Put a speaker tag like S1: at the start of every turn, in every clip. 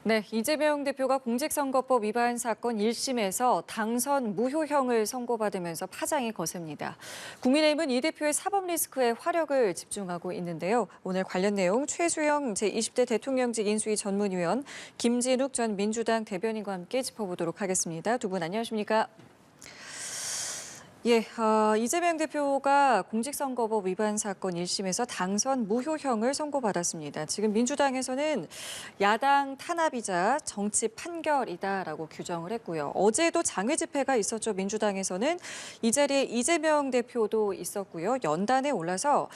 S1: 네, 이재명 대표가 공직선거법 위반 사건 1심에서 당선 무효형을 선고받으면서 파장이 거셉니다. 국민의힘은 이 대표의 사법 리스크에 화력을 집중하고 있는데요. 오늘 관련 내용 최수영 제20대 대통령직 인수위 전문위원 김진욱 전 민주당 대변인과 함께 짚어보도록 하겠습니다. 두 분 안녕하십니까? 예, 이재명 대표가 공직선거법 위반 사건 1심에서 당선 무효형을 선고받았습니다. 지금 민주당에서는 야당 탄압이자 정치 판결이다라고 규정을 했고요. 어제도 장외 집회가 있었죠. 민주당에서는 이 자리에 이재명 대표도 있었고요. 연단에 올라서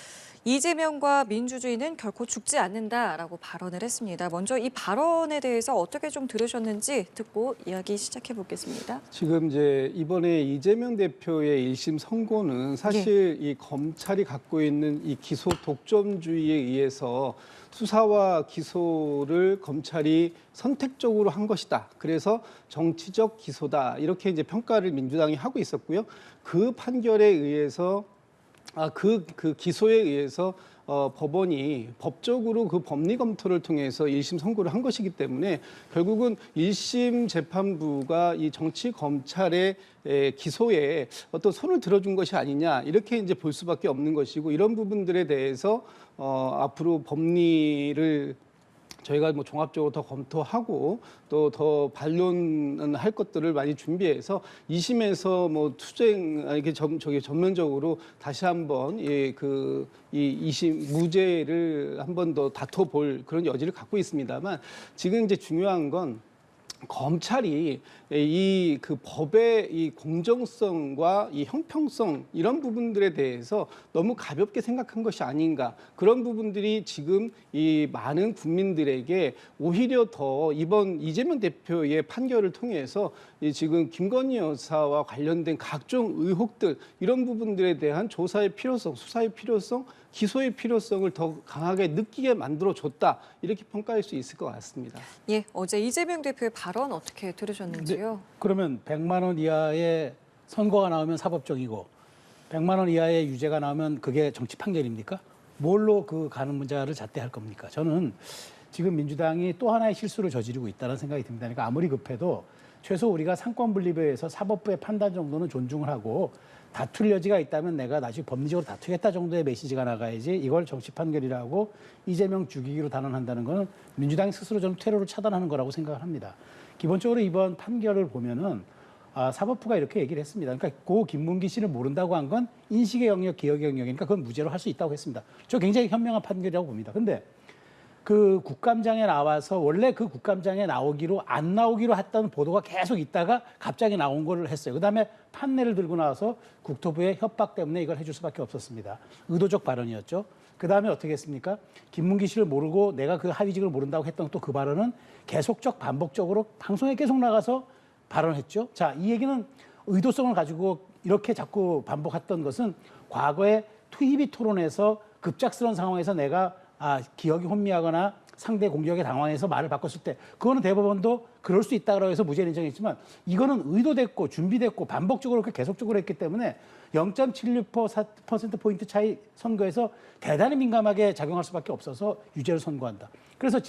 S1: 이재명과 민주주의는 결코 죽지 않는다라고 발언을 했습니다. 먼저 이 발언에 대해서 어떻게 좀 들으셨는지 듣고 이야기 시작해 보겠습니다.
S2: 지금 이제 이번에 이재명 대표의 1심 선고는 사실 이 검찰이 갖고 있는 이 기소 독점주의에 의해서 수사와 기소를 검찰이 선택적으로 한 것이다. 그래서 정치적 기소다. 이렇게 이제 평가를 민주당이 하고 있었고요. 그 판결에 의해서 그 기소에 의해서 법원이 법적으로 그 법리 검토를 통해서 1심 선고를 한 것이기 때문에 결국은 1심 재판부가 이 정치 검찰의 기소에 어떤 손을 들어준 것이 아니냐 이렇게 이제 볼 수밖에 없는 것이고 이런 부분들에 대해서 앞으로 법리를 저희가 뭐 종합적으로 더 검토하고 또 더 반론할 것들을 많이 준비해서 2심에서 뭐 이게 전면적으로 다시 한번 이 2심 무죄를 한 번 더 다퉈볼 그런 여지를 갖고 있습니다만 지금 이제 중요한 건 검찰이 이 그 법의 이 공정성과 이 형평성 이런 부분들에 대해서 너무 가볍게 생각한 것이 아닌가 그런 부분들이 지금 이 많은 국민들에게 오히려 더 이번 이재명 대표의 판결을 통해서 이 지금 김건희 여사와 관련된 각종 의혹들 이런 부분들에 대한 조사의 필요성, 수사의 필요성, 기소의 필요성을 더 강하게 느끼게 만들어줬다 이렇게 평가할 수 있을 것 같습니다.
S1: 예, 어제 이재명 대표의 발언 어떻게 들으셨는지요?
S3: 네, 그러면 100만 원 이하의 선고가 나오면 사법적이고 100만 원 이하의 유죄가 나오면 그게 정치 판결입니까? 뭘로 그 가는 문자를 잣대할 겁니까? 저는 지금 민주당이 또 하나의 실수를 저지르고 있다는 생각이 듭니다. 그러니까 아무리 급해도 최소 우리가 상권 분립에서 사법부의 판단 정도는 존중을 하고 다툴 여지가 있다면 내가 다시 법리적으로 다투겠다 정도의 메시지가 나가야지 이걸 정치 판결이라고 이재명 죽이기로 단언한다는 것은 민주당이 스스로 저는 퇴로를 차단하는 거라고 생각을 합니다. 기본적으로 이번 판결을 보면은 사법부가 이렇게 얘기를 했습니다. 그러니까 고 김문기 씨를 모른다고 한 건 인식의 영역, 기억의 영역이니까 그건 무죄로 할 수 있다고 했습니다. 저 굉장히 현명한 판결이라고 봅니다. 근데 그 국감장에 나와서 원래 그 국감장에 안 나오기로 했던 보도가 계속 있다가 갑자기 나온 걸 했어요. 그다음에 판례를 들고 나와서 국토부의 협박 때문에 이걸 해줄 수밖에 없었습니다. 의도적 발언이었죠. 그다음에 어떻게 했습니까? 김문기 씨를 모르고 내가 그 하위직을 모른다고 했던 또 그 발언은 계속적 반복적으로 방송에 계속 나가서 발언했죠. 자, 이 얘기는 의도성을 가지고 이렇게 자꾸 반복했던 것은 과거에 투입이 토론에서 급작스러운 상황에서 내가 기억이 혼미하거나 상대 공격에 당황해서 말을 바꿨을 때 그거는 대법원도 그럴 수 있다고 해서 무죄를 인정했지만 이거는 의도됐고 준비됐고 반복적으로 그렇게 계속적으로 했기 때문에 0.76%포인트 차이 선거에서 대단히 민감하게 작용할 수밖에 없어서 유죄를 선고한다. 그래서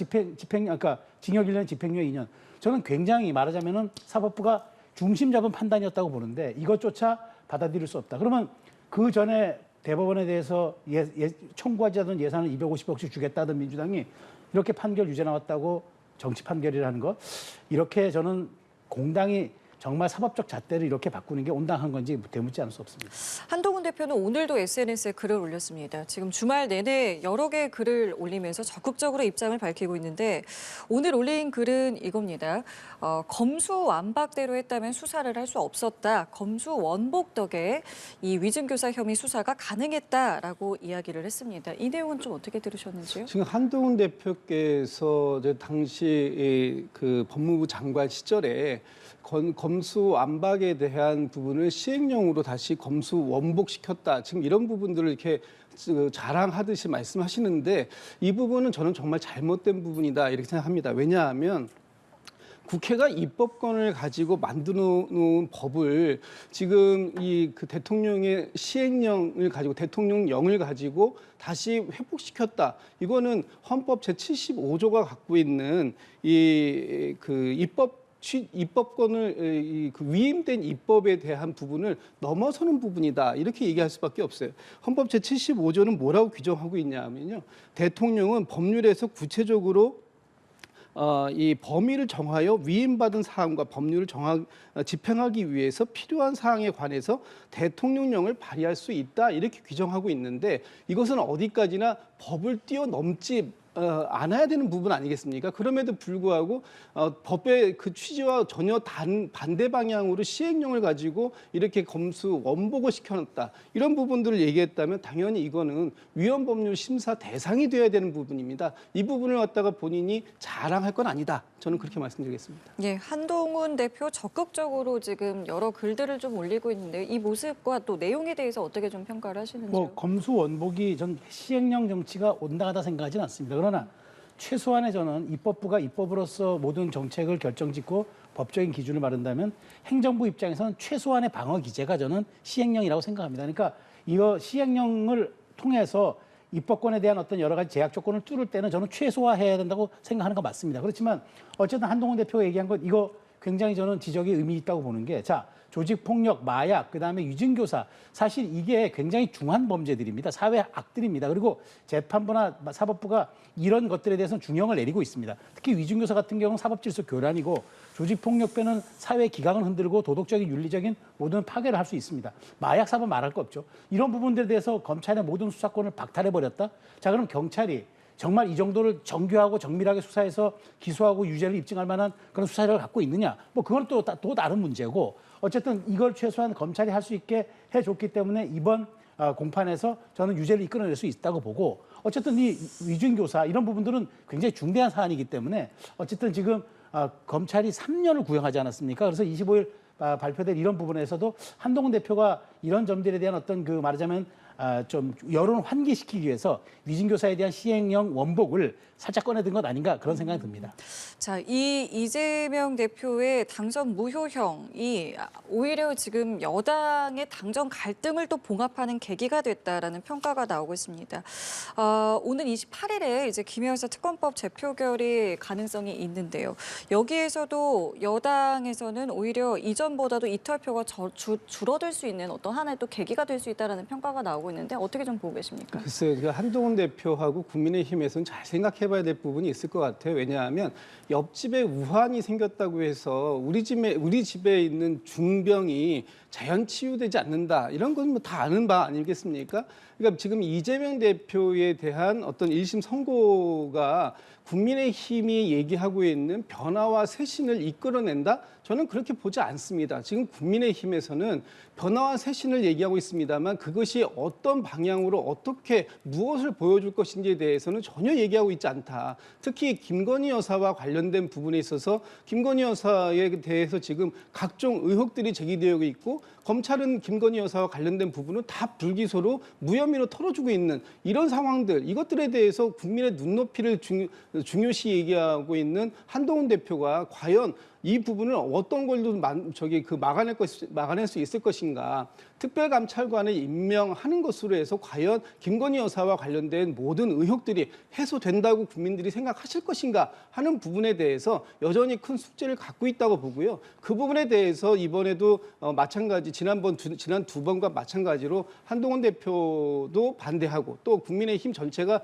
S3: 그러니까 징역 1년, 집행유예 2년. 저는 굉장히 말하자면은 사법부가 중심 잡은 판단이었다고 보는데 이것조차 받아들일 수 없다. 그러면 그 전에 대법원에 대해서 청구하지 않은 예산을 250억씩 주겠다던 민주당이 이렇게 판결 유죄 나왔다고 정치 판결이라는 것 이렇게 저는 공당이 정말 사법적 잣대를 이렇게 바꾸는 게 온당한 건지 되묻지 않을 수 없습니다.
S1: 한동훈 대표는 오늘도 SNS에 글을 올렸습니다. 지금 주말 내내 여러 개의 글을 올리면서 적극적으로 입장을 밝히고 있는데 오늘 올린 글은 이겁니다. 검수완박대로 했다면 수사를 할 수 없었다. 검수원복 덕에 이 위증교사 혐의 수사가 가능했다라고 이야기를 했습니다. 이 내용은 좀 어떻게 들으셨는지요?
S2: 지금 한동훈 대표께서 당시 그 법무부 장관 시절에 검수완박에 대한 부분을 시행령으로 다시 검수원복시켰다. 지금 이런 부분들을 이렇게 자랑하듯이 말씀하시는데 이 부분은 저는 정말 잘못된 부분이다 이렇게 생각합니다. 왜냐하면 국회가 입법권을 가지고 만들어 놓은 법을 지금 이 그 대통령의 시행령을 가지고 대통령령을 가지고 다시 회복시켰다. 이거는 헌법 제75조가 갖고 있는 이 그 입법권을 그 위임된 입법에 대한 부분을 넘어서는 부분이다. 이렇게 얘기할 수밖에 없어요. 헌법 제75조는 뭐라고 규정하고 있냐면요. 대통령은 법률에서 구체적으로 이 범위를 정하여 위임받은 사항과 법률을 집행하기 위해서 필요한 사항에 관해서 대통령령을 발의할 수 있다. 이렇게 규정하고 있는데 이것은 어디까지나 법을 뛰어넘지 않아야 되는 부분 아니겠습니까? 그럼에도 불구하고 법의 그 취지와 전혀 반대 방향으로 시행령을 가지고 이렇게 검수 원복을 시켜놨다. 이런 부분들을 얘기했다면 당연히 이거는 위헌법률 심사 대상이 돼야 되는 부분입니다. 이 부분을 갖다가 본인이 자랑할 건 아니다. 저는 그렇게 말씀드리겠습니다.
S1: 예, 한동훈 대표 적극적으로 지금 여러 글들을 좀 올리고 있는데 이 모습과 또 내용에 대해서 어떻게 좀 평가를 하시는지요?
S3: 뭐 검수 원복이 전 시행령 정치가 온당하다 생각하지는 않습니다. 그러나 최소한의 저는 입법부가 입법으로서 모든 정책을 결정짓고 법적인 기준을 마련다면 행정부 입장에서는 최소한의 방어 기제가 저는 시행령이라고 생각합니다. 그러니까 이거 시행령을 통해서 입법권에 대한 어떤 여러 가지 제약 조건을 뚫을 때는 저는 최소화해야 된다고 생각하는 거 맞습니다. 그렇지만 어쨌든 한동훈 대표가 얘기한 것 이거 굉장히 저는 지적이 의미 있다고 보는 게 조직폭력, 마약, 그다음에 위증교사 사실 이게 굉장히 중한 범죄들입니다. 사회 악들입니다. 그리고 재판부나 사법부가 이런 것들에 대해서는 중형을 내리고 있습니다. 특히 위증교사 같은 경우는 사법질서 교란이고 조직폭력배는 사회 기강을 흔들고 도덕적인 윤리적인 모든 파괴를 할 수 있습니다. 마약 사법 말할 거 없죠. 이런 부분들에 대해서 검찰의 모든 수사권을 박탈해버렸다. 자 그럼 경찰이 정말 이 정도를 정교하고 정밀하게 수사해서 기소하고 유죄를 입증할 만한 그런 수사력을 갖고 있느냐? 뭐 그건 또 다른 문제고 어쨌든 이걸 최소한 검찰이 할 수 있게 해줬기 때문에 이번 공판에서 저는 유죄를 이끌어낼 수 있다고 보고 어쨌든 이 위증교사 이런 부분들은 굉장히 중대한 사안이기 때문에 어쨌든 지금 검찰이 3년을 구형하지 않았습니까? 그래서 25일 발표된 이런 부분에서도 한동훈 대표가 이런 점들에 대한 어떤 그 말하자면 좀 여론을 환기시키기 위해서 위증교사에 대한 시행령 원복을 살짝 꺼내든 것 아닌가 그런 생각이 듭니다.
S1: 자, 이 이재명 대표의 당선 무효형이 오히려 지금 여당의 당정 갈등을 또 봉합하는 계기가 됐다라는 평가가 나오고 있습니다. 오는 28일에 이제 김여사 특검법 재표결이 가능성이 있는데요. 여기에서도 여당에서는 오히려 이전보다도 이탈표가 줄어들 수 있는 어떤 하나의 또 계기가 될 수 있다라는 평가가 나오고 있는데 어떻게 좀 보고 계십니까?
S2: 글쎄요, 그 한동훈 대표하고 국민의힘에서는 잘 생각해봐야 될 부분이 있을 것 같아요. 왜냐하면 옆집에 우환이 생겼다고 해서 우리 집에 있는 중병이 자연 치유되지 않는다. 이런 건 뭐 다 아는 바 아니겠습니까? 그러니까 지금 이재명 대표에 대한 어떤 1심 선고가 국민의힘이 얘기하고 있는 변화와 쇄신을 이끌어낸다? 저는 그렇게 보지 않습니다. 지금 국민의힘에서는 변화와 쇄신을 얘기하고 있습니다만 그것이 어떤 방향으로 어떻게 무엇을 보여줄 것인지에 대해서는 전혀 얘기하고 있지 않다. 특히 김건희 여사와 관련된 부분에 있어서 김건희 여사에 대해서 지금 각종 의혹들이 제기되고 있고 검찰은 김건희 여사와 관련된 부분은 다 불기소로 무혐의로 털어주고 있는 이런 상황들 이것들에 대해서 국민의 눈높이를 중요시 얘기하고 있는 한동훈 대표가 과연 이 부분을 어떤 걸로 막아낼 수 있을 것인가. 특별감찰관을 임명하는 것으로 해서 과연 김건희 여사와 관련된 모든 의혹들이 해소된다고 국민들이 생각하실 것인가 하는 부분에 대해서 여전히 큰 숙제를 갖고 있다고 보고요. 그 부분에 대해서 이번에도 마찬가지 지난 두 번과 마찬가지로 한동훈 대표도 반대하고 또 국민의힘 전체가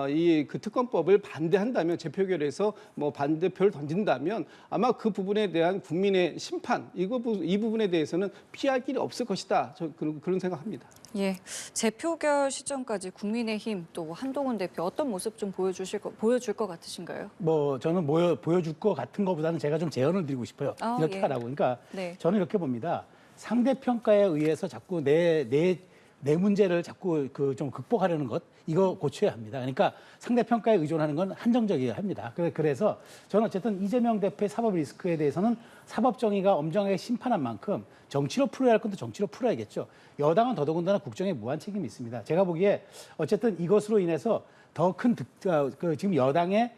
S2: 이 그 특검법을 반대한다면 재표결에서 뭐 반대표를 던진다면 아마 그 부분에 대한 국민의 심판 이 부분에 대해서는 피할 길이 없을 것이다. 그런 생각합니다.
S1: 예, 재표결 시점까지 국민의힘 또 한동훈 대표 어떤 모습 좀 보여줄 것 같으신가요?
S3: 뭐 저는 보여줄 것 같은 것보다는 제가 좀 제언을 드리고 싶어요. 이렇게
S1: 예.
S3: 하라고. 그러니까
S1: 네.
S3: 저는 이렇게 봅니다. 상대 평가에 의해서 자꾸 내 문제를 자꾸 좀 극복하려는 것 이거 고쳐야 합니다. 그러니까 상대 평가에 의존하는 건 한정적이어야 합니다. 그래서 저는 어쨌든 이재명 대표의 사법 리스크에 대해서는 사법 정의가 엄정하게 심판한 만큼 정치로 풀어야 할 건도 정치로 풀어야겠죠. 여당은 더더군다나 국정에 무한 책임이 있습니다. 제가 보기에 어쨌든 이것으로 인해서 더 큰 지금 여당의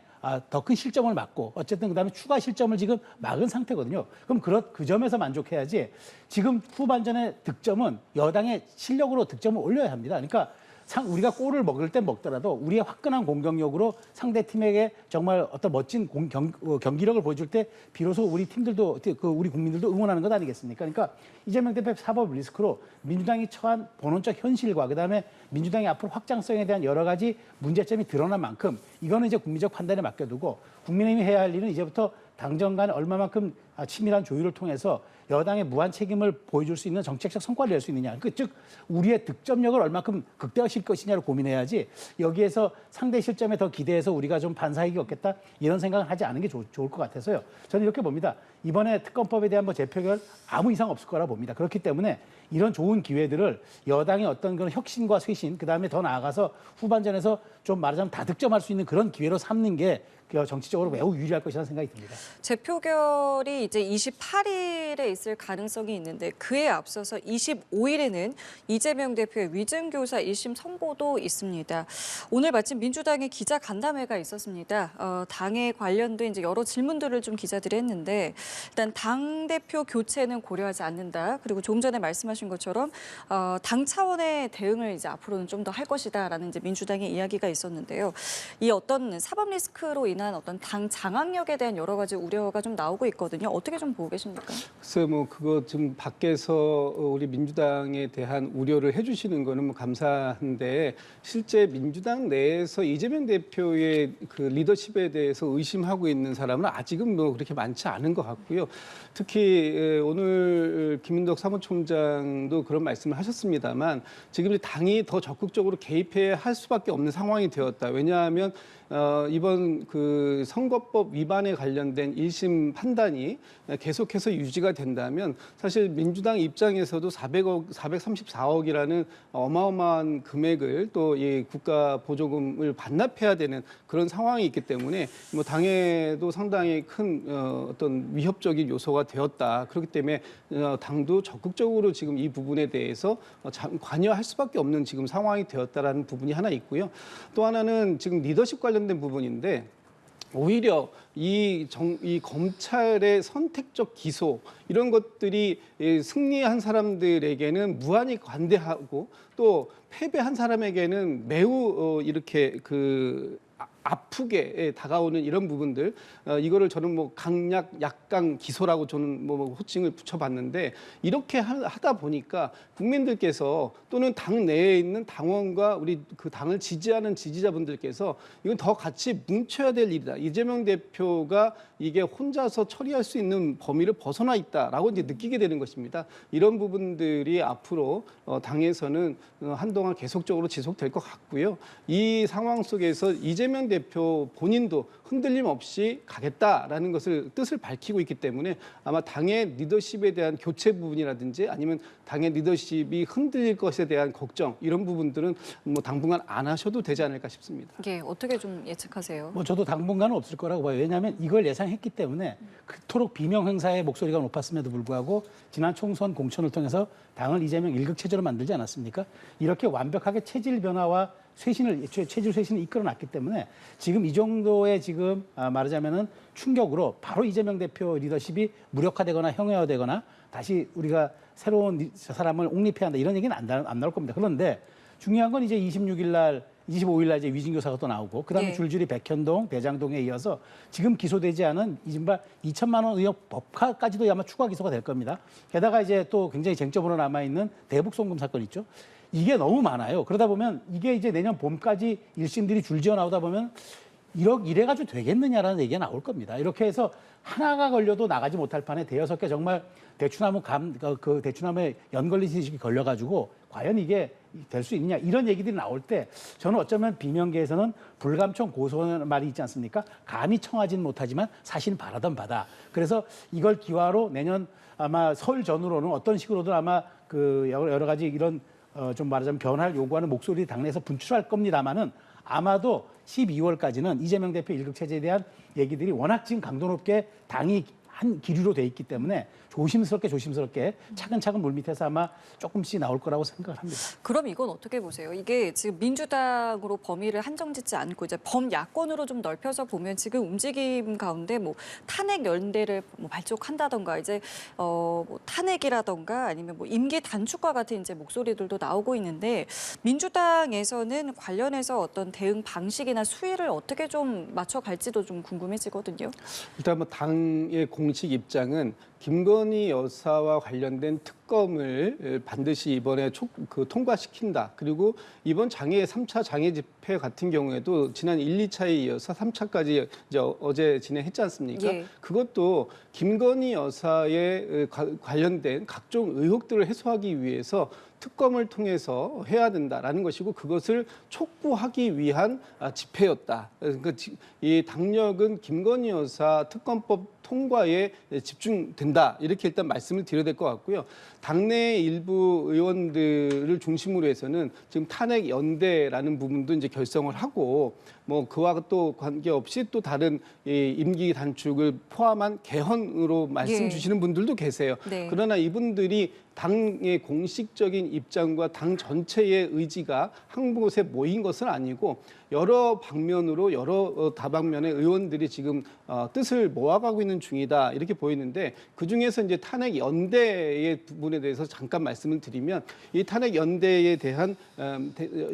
S3: 더 큰 실점을 막고 어쨌든 그다음에 추가 실점을 지금 막은 상태거든요. 그럼 그 점에서 만족해야지 지금 후반전의 득점은 여당의 실력으로 득점을 올려야 합니다. 그러니까 우리가 골을 먹을 때 먹더라도 우리의 화끈한 공격력으로 상대 팀에게 정말 어떤 멋진 경기력을 보여줄 때 비로소 우리 팀들도 우리 국민들도 응원하는 것 아니겠습니까? 그러니까 이재명 대표 사법 리스크로 민주당이 처한 본원적 현실과 그다음에 민주당이 앞으로 확장성에 대한 여러 가지 문제점이 드러난 만큼 이거는 이제 국민적 판단에 맡겨두고 국민의힘이 해야 할 일은 이제부터 당정 간 얼마만큼 치밀한 조율을 통해서 여당의 무한 책임을 보여줄 수 있는 정책적 성과를 낼 수 있느냐. 즉 우리의 득점력을 얼마큼 극대화시킬 것이냐를 고민해야지 여기에서 상대 실점에 더 기대해서 우리가 좀 반사이익이 없겠다 이런 생각을 하지 않은 게 좋을 것 같아서요. 저는 이렇게 봅니다. 이번에 특검법에 대한 재표결 아무 이상 없을 거라 봅니다. 그렇기 때문에 이런 좋은 기회들을 여당의 어떤 그런 혁신과 쇄신, 그다음에 더 나아가서 후반전에서 좀 말하자면 다득점할 수 있는 그런 기회로 삼는 게 정치적으로 매우 유리할 것이라는 생각이 듭니다.
S1: 재표결이 이제 28일에 있을 가능성이 있는데 그에 앞서서 25일에는 이재명 대표의 위증교사 1심 선고도 있습니다. 오늘 마침 민주당의 기자 간담회가 있었습니다. 당에 관련된 이제 여러 질문들을 좀 기자들이 했는데 일단 당 대표 교체는 고려하지 않는다. 그리고 조금 전에 말씀하신 것처럼 당 차원의 대응을 이제 앞으로는 좀 더 할 것이다라는 이제 민주당의 이야기가 있었는데요. 이 어떤 사법 리스크로 인한 어떤 당 장악력에 대한 여러 가지 우려가 좀 나오고 있거든요. 어떻게 좀 보고 계십니까?
S2: 글쎄요, 그거 좀 밖에서 우리 민주당에 대한 우려를 해주시는 거는 감사한데 실제 민주당 내에서 이재명 대표의 그 리더십에 대해서 의심하고 있는 사람은 아직은 그렇게 많지 않은 것 같고요. 특히 오늘 김인덕 사무총장도 그런 말씀을 하셨습니다만 지금 당이 더 적극적으로 개입해야 할 수밖에 없는 상황이 되었다. 왜냐하면 이번 그 선거법 위반에 관련된 1심 판단이 계속해서 유지가 된다면 사실 민주당 입장에서도 434억이라는 어마어마한 금액을 또 이 국가 보조금을 반납해야 되는 그런 상황이 있기 때문에 당에도 상당히 큰 어떤 위협적인 요소가 되었다. 그렇기 때문에 당도 적극적으로 지금 이 부분에 대해서 관여할 수밖에 없는 지금 상황이 되었다라는 부분이 하나 있고요. 또 하나는 지금 리더십 관련된 부분인데 오히려 이 검찰의 선택적 기소 이런 것들이 승리한 사람들에게는 무한히 관대하고 또 패배한 사람에게는 매우 이렇게 아프게 다가오는 이런 부분들 이거를 저는 강약 약강 기소라고 저는 호칭을 붙여봤는데 이렇게 하다 보니까 국민들께서 또는 당 내에 있는 당원과 우리 그 당을 지지하는 지지자분들께서 이건 더 같이 뭉쳐야 될 일이다. 이재명 대표가 이게 혼자서 처리할 수 있는 범위를 벗어나 있다라고 이제 느끼게 되는 것입니다. 이런 부분들이 앞으로 당에서는 한동안 계속적으로 지속될 것 같고요. 이 상황 속에서 이재명 대표 본인도 흔들림 없이 가겠다라는 것을 뜻을 밝히고 있기 때문에 아마 당의 리더십에 대한 교체 부분이라든지 아니면 당의 리더십이 흔들릴 것에 대한 걱정 이런 부분들은 당분간 안 하셔도 되지 않을까 싶습니다.
S1: 예, 어떻게 좀 예측하세요?
S3: 저도 당분간은 없을 거라고 봐요. 왜냐하면 이걸 예상했기 때문에 그토록 비명 행사의 목소리가 높았음에도 불구하고 지난 총선 공천을 통해서 당을 이재명 일극 체제로 만들지 않았습니까? 이렇게 완벽하게 체질 변화와 체질 쇄신을 이끌어놨기 때문에 지금 이 정도의 지금 말하자면은 충격으로 바로 이재명 대표 리더십이 무력화되거나 형해화되거나 다시 우리가 새로운 사람을 옹립해야 한다 이런 얘기는 안 나올 겁니다. 그런데 중요한 건 이제 25일 날 이제 위증교사가 또 나오고 그다음에
S1: 예.
S3: 줄줄이 백현동, 대장동에 이어서 지금 기소되지 않은 이른바 2천만 원 의혹 법화까지도 아마 추가 기소가 될 겁니다. 게다가 이제 또 굉장히 쟁점으로 남아 있는 대북 송금 사건 있죠. 이게 너무 많아요. 그러다 보면 이게 이제 내년 봄까지 1심들이 줄지어 나오다 보면 이래가지고 되겠느냐라는 얘기가 나올 겁니다. 이렇게 해서 하나가 걸려도 나가지 못할 판에 대여섯 개 정말 대추나무에 연걸리듯이 걸려가지고 과연 이게 될 수 있느냐 이런 얘기들이 나올 때 저는 어쩌면 비명계에서는 불감청 고소하는 말이 있지 않습니까? 감히 청하진 못하지만 사실 바라던 바다. 그래서 이걸 기화로 내년 아마 설 전후로는 어떤 식으로든 아마 여러 가지 이런 좀 말하자면 변화를 요구하는 목소리 당내에서 분출할 겁니다만은 아마도 12월까지는 이재명 대표 일극 체제에 대한 얘기들이 워낙 지금 강도 높게 당이 한 기류로 돼 있기 때문에 조심스럽게 차근차근 물밑에서 아마 조금씩 나올 거라고 생각을 합니다.
S1: 그럼 이건 어떻게 보세요? 이게 지금 민주당으로 범위를 한정짓지 않고 이제 범야권으로 좀 넓혀서 보면 지금 움직임 가운데 뭐 탄핵 연대를 뭐 발족한다던가 이제 뭐 탄핵이라던가 아니면 뭐 임기 단축과 같은 이제 목소리들도 나오고 있는데 민주당에서는 관련해서 어떤 대응 방식이나 수위를 어떻게 좀 맞춰갈지도 좀 궁금해지거든요.
S2: 일단 뭐 당의 공식 입장은 김건희 여사와 관련된 특검을 반드시 이번에 통과시킨다. 그리고 이번 3차 장애 집회 같은 경우에도 지난 1, 2차에 이어서 3차까지 이제 어제 진행했지 않습니까?
S1: 예.
S2: 그것도 김건희 여사에 관련된 각종 의혹들을 해소하기 위해서 특검을 통해서 해야 된다라는 것이고 그것을 촉구하기 위한 집회였다. 그러니까 이 당력은 김건희 여사 특검법 통과에 집중된다. 이렇게 일단 말씀을 드려야 될 것 같고요. 당내 일부 의원들을 중심으로 해서는 지금 탄핵 연대라는 부분도 이제 결성을 하고 뭐 그와 또 관계없이 또 다른 임기 단축을 포함한 개헌으로 말씀
S1: 예.
S2: 주시는 분들도 계세요.
S1: 네.
S2: 그러나 이분들이 당의 공식적인 입장과 당 전체의 의지가 한 곳에 모인 것은 아니고 여러 방면으로 여러 다방면의 의원들이 지금 뜻을 모아가고 있는 중이다 이렇게 보이는데 그중에서 이제 탄핵 연대의 부분에 대해서 잠깐 말씀을 드리면 이 탄핵 연대에 대한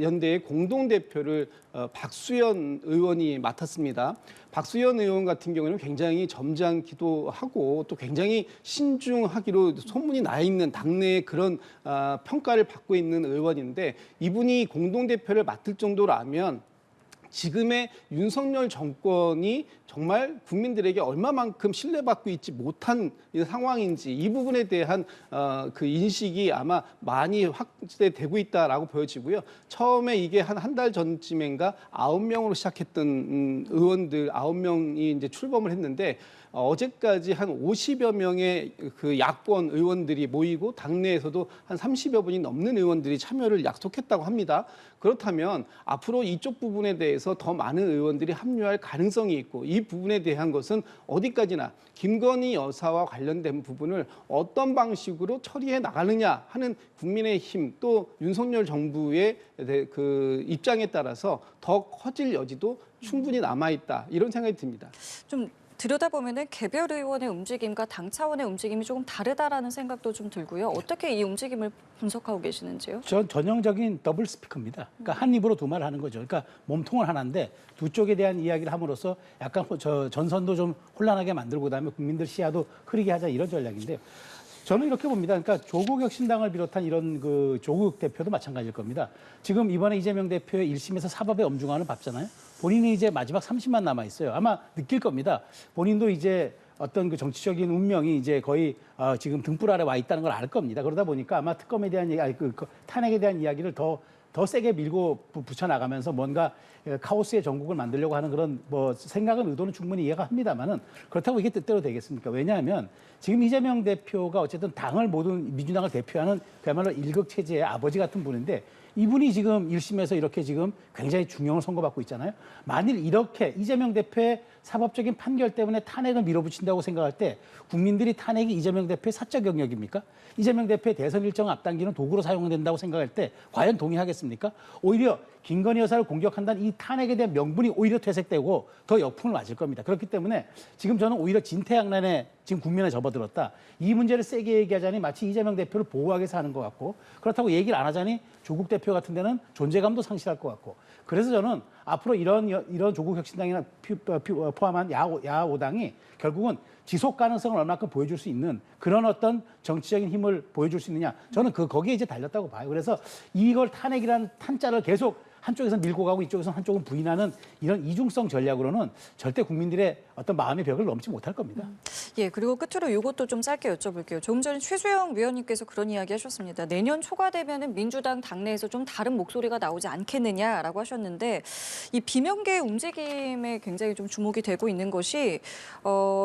S2: 연대의 공동 대표를 박수현 의원이 맡았습니다. 박수현 의원 같은 경우는 굉장히 점잖기도 하고 또 굉장히 신중하기로 소문이 나 있는 당내의 그런 평가를 받고 있는 의원인데 이분이 공동대표를 맡을 정도라면 지금의 윤석열 정권이 정말 국민들에게 얼마만큼 신뢰받고 있지 못한 상황인지 이 부분에 대한 그 인식이 아마 많이 확대되고 있다라고 보여지고요. 처음에 이게 한 달 전쯤인가 9명으로 시작했던 의원들 9명이 이제 출범을 했는데 어제까지 한 50여 명의 그 야권 의원들이 모이고 당내에서도 한 30여 분이 넘는 의원들이 참여를 약속했다고 합니다. 그렇다면 앞으로 이쪽 부분에 대해서 더 많은 의원들이 합류할 가능성이 있고 이 부분에 대한 것은 어디까지나 김건희 여사와 관련된 부분을 어떤 방식으로 처리해 나가느냐 하는 국민의힘 또 윤석열 정부의 그 입장에 따라서 더 커질 여지도 충분히 남아있다 이런 생각이 듭니다.
S1: 좀 들여다보면은 개별 의원의 움직임과 당 차원의 움직임이 조금 다르다라는 생각도 좀 들고요. 어떻게 이 움직임을 분석하고 계시는지요?
S3: 전 전형적인 더블 스피커입니다. 그러니까 한 입으로 두 말 하는 거죠. 그러니까 몸통은 하나인데 두 쪽에 대한 이야기를 함으로써 약간 전선도 좀 혼란하게 만들고 그다음에 국민들 시야도 흐리게 하자 이런 전략인데요. 저는 이렇게 봅니다. 그러니까 조국 혁신당을 비롯한 이런 그 조국 대표도 마찬가지일 겁니다. 지금 이번에 이재명 대표의 1심에서 사법의 엄중함을 봤잖아요. 본인이 이제 마지막 30만 남아 있어요. 아마 느낄 겁니다. 본인도 이제 어떤 그 정치적인 운명이 이제 거의 지금 등불 아래 와 있다는 걸 알 겁니다. 그러다 보니까 아마 특검에 대한 얘기, 그 탄핵에 대한 이야기를 더 세게 밀고 붙여 나가면서 뭔가 카오스의 전국을 만들려고 하는 그런 뭐 생각은 의도는 충분히 이해가 합니다만은 그렇다고 이게 뜻대로 되겠습니까? 왜냐하면 지금 이재명 대표가 어쨌든 당을 모든 민주당을 대표하는 그야말로 일극 체제의 아버지 같은 분인데 이분이 지금 1심에서 이렇게 지금 굉장히 중형을 선고받고 있잖아요. 만일 이렇게 이재명 대표의 사법적인 판결 때문에 탄핵을 밀어붙인다고 생각할 때 국민들이 탄핵이 이재명 대표의 사적 영역입니까? 이재명 대표의 대선 일정 앞당기는 도구로 사용된다고 생각할 때 과연 동의하겠습니까? 오히려 김건희 여사를 공격한다는 이 탄핵에 대한 명분이 오히려 퇴색되고 더 역풍을 맞을 겁니다. 그렇기 때문에 지금 저는 오히려 진퇴양난에 지금 국면에 접어들었다. 이 문제를 세게 얘기하자니 마치 이재명 대표를 보호하기 위해서 하는 것 같고 그렇다고 얘기를 안 하자니 조국 대표 같은 데는 존재감도 상실할 것 같고 그래서 저는 앞으로 이런 조국 혁신당이나 포함한 야5당이 결국은 지속 가능성을 얼마큼 보여줄 수 있는 그런 어떤 정치적인 힘을 보여줄 수 있느냐 저는 거기에 이제 달렸다고 봐요. 그래서 이걸 탄핵이라는 탄자를 계속 한쪽에서 밀고 가고 이쪽에서 한쪽은 부인하는 이런 이중성 전략으로는 절대 국민들의 어떤 마음의 벽을 넘지 못할 겁니다.
S1: 예, 그리고 끝으로 이것도 좀 짧게 여쭤볼게요. 조금 전에 최수영 위원님께서 그런 이야기 하셨습니다. 내년 초가 되면은 민주당 당내에서 좀 다른 목소리가 나오지 않겠느냐라고 하셨는데 이 비명계 움직임에 굉장히 좀 주목이 되고 있는 것이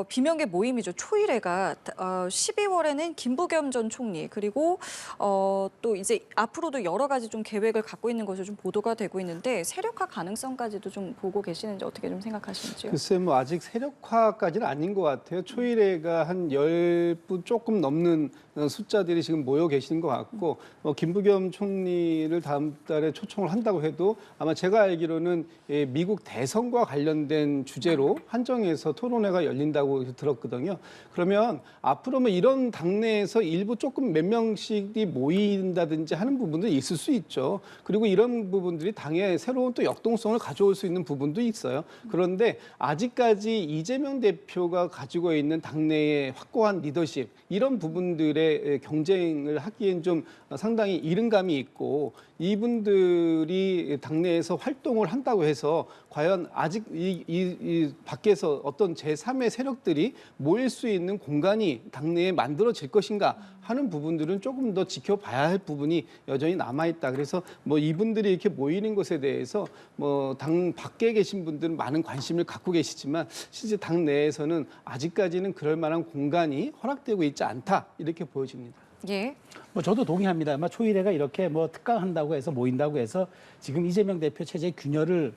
S1: 비명계 모임이죠. 초일회가 12월에는 김부겸 전 총리 그리고 또 이제 앞으로도 여러 가지 좀 계획을 갖고 있는 것으로 좀 보도가 되고 되고 있는데 세력화 가능성까지도 좀 보고 계시는지 어떻게 좀 생각하시는지요?
S2: 글쎄 뭐 아직 세력화까지는 아닌 것 같아요. 초일회가 한 10분 조금 넘는 숫자들이 지금 모여 계시는 것 같고 김부겸 총리를 다음 달에 초청을 한다고 해도 아마 제가 알기로는 미국 대선과 관련된 주제로 한정해서 토론회가 열린다고 들었거든요. 그러면 앞으로 뭐 이런 당내에서 일부 조금 몇 명씩이 모인다든지 하는 부분도 있을 수 있죠. 그리고 이런 부분들이 당에 새로운 또 역동성을 가져올 수 있는 부분도 있어요. 그런데 아직까지 이재명 대표가 가지고 있는 당내의 확고한 리더십 이런 부분들의 경쟁을 하기엔 좀 상당히 이른 감이 있고 이분들이 당내에서 활동을 한다고 해서 과연 아직 이 밖에서 어떤 제3의 세력들이 모일 수 있는 공간이 당내에 만들어질 것인가 하는 부분들은 조금 더 지켜봐야 할 부분이 여전히 남아있다. 그래서 뭐 이분들이 이렇게 모이는 것에 대해서 뭐 당 밖에 계신 분들은 많은 관심을 갖고 계시지만 실제 당 내에서는 아직까지는 그럴 만한 공간이 허락되고 있지 않다. 이렇게 보여집니다.
S1: 예.
S3: 뭐 저도 동의합니다. 아마 초일회가 이렇게 뭐 특강한다고 해서 모인다고 해서 지금 이재명 대표 체제의 균열을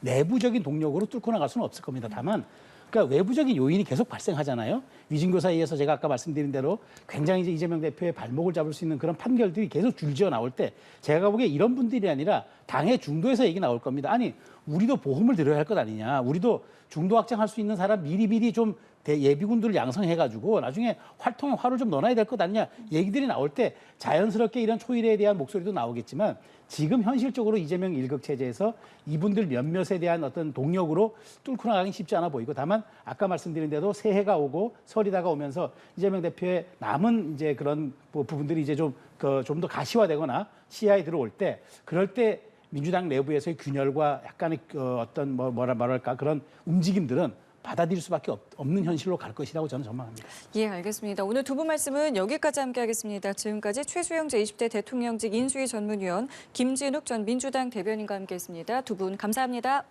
S3: 내부적인 동력으로 뚫고 나갈 수는 없을 겁니다. 다만 그러니까 외부적인 요인이 계속 발생하잖아요. 위증교사에 의해서 제가 아까 말씀드린 대로 굉장히 이제 이재명 대표의 발목을 잡을 수 있는 그런 판결들이 계속 줄지어 나올 때 제가 보기에 이런 분들이 아니라 당의 중도에서 얘기 나올 겁니다. 아니 우리도 보험을 들여야 할 것 아니냐. 우리도 중도 확장할 수 있는 사람 미리미리 좀 예비군들을 양성해가지고 나중에 활동에 활을 좀 넣어놔야 될 것 아니냐 얘기들이 나올 때 자연스럽게 이런 초일회에 대한 목소리도 나오겠지만 지금 현실적으로 이재명 일극 체제에서 이분들 몇몇에 대한 어떤 동력으로 뚫고 나가긴 쉽지 않아 보이고 다만 아까 말씀드린 대로 새해가 오고 설이 다가오면서 이재명 대표의 남은 이제 그런 부분들이 이제 좀 더 가시화되거나 시야에 들어올 때 그럴 때 민주당 내부에서의 균열과 약간의 어떤 뭐랄까 그런 움직임들은 받아들일 수밖에 없는 현실로 갈 것이라고 저는 전망합니다.
S1: 예, 알겠습니다. 오늘 두 분 말씀은 여기까지 함께하겠습니다. 지금까지 최수영 제20대 대통령직 인수위 전문위원 김진욱 전 민주당 대변인과 함께했습니다. 두 분 감사합니다.